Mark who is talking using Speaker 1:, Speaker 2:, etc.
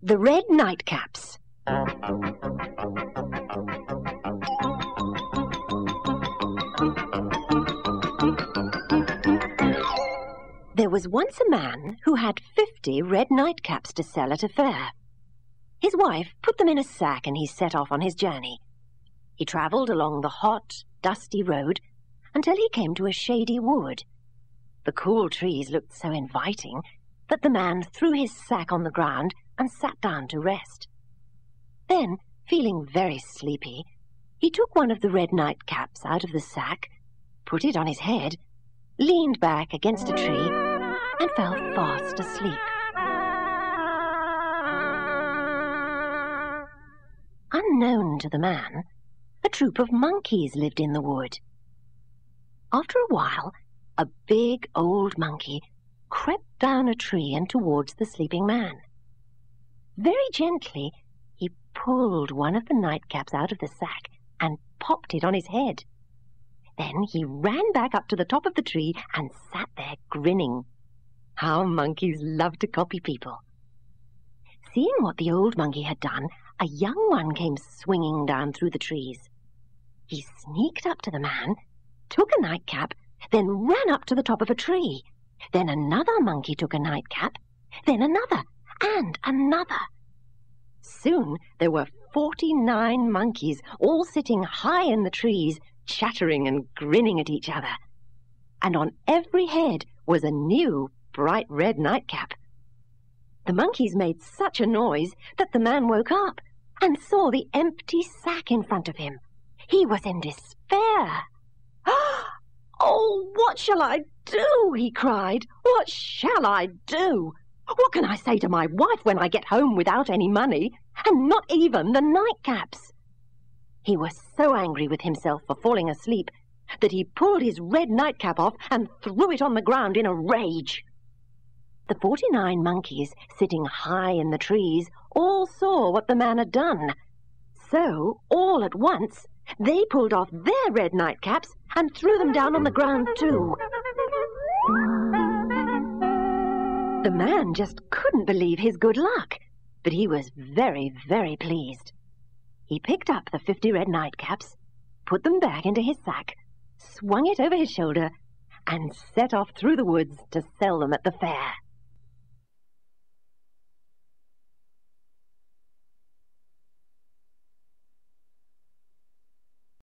Speaker 1: The Red Nightcaps. There was once a man who had 50 red nightcaps to sell at a fair. His wife put them in a sack and he set off on his journey. He travelled along the hot, dusty road until he came to a shady wood. The cool trees looked so inviting that the man threw his sack on the ground and sat down to rest. Then, feeling very sleepy, he took one of the red nightcaps out of the sack, put it on his head, leaned back against a tree, and fell fast asleep. Unknown to the man, a troop of monkeys lived in the wood. After a while, a big old monkey crept down a tree and towards the sleeping man. Very gently, he pulled one of the nightcaps out of the sack and popped it on his head. Then he ran back up to the top of the tree and sat there grinning. How monkeys love to copy people. Seeing what the old monkey had done, a young one came swinging down through the trees. He sneaked up to the man, took a nightcap, then ran up to the top of a tree. Then another monkey took a nightcap, then another, and another. Soon there were 49 monkeys, all sitting high in the trees, chattering and grinning at each other. And on every head was a new, bright red nightcap. The monkeys made such a noise that the man woke up and saw the empty sack in front of him. He was in despair. "Oh, what shall I do?" he cried. "What shall I do? What can I say to my wife when I get home without any money, and not even the nightcaps?" He was so angry with himself for falling asleep that he pulled his red nightcap off and threw it on the ground in a rage. The 49 monkeys, sitting high in the trees, all saw what the man had done. So, all at once, they pulled off their red nightcaps and threw them down on the ground too. The man just couldn't believe his good luck, but he was very, very pleased. He picked up the 50 red nightcaps, put them back into his sack, swung it over his shoulder, and set off through the woods to sell them at the fair.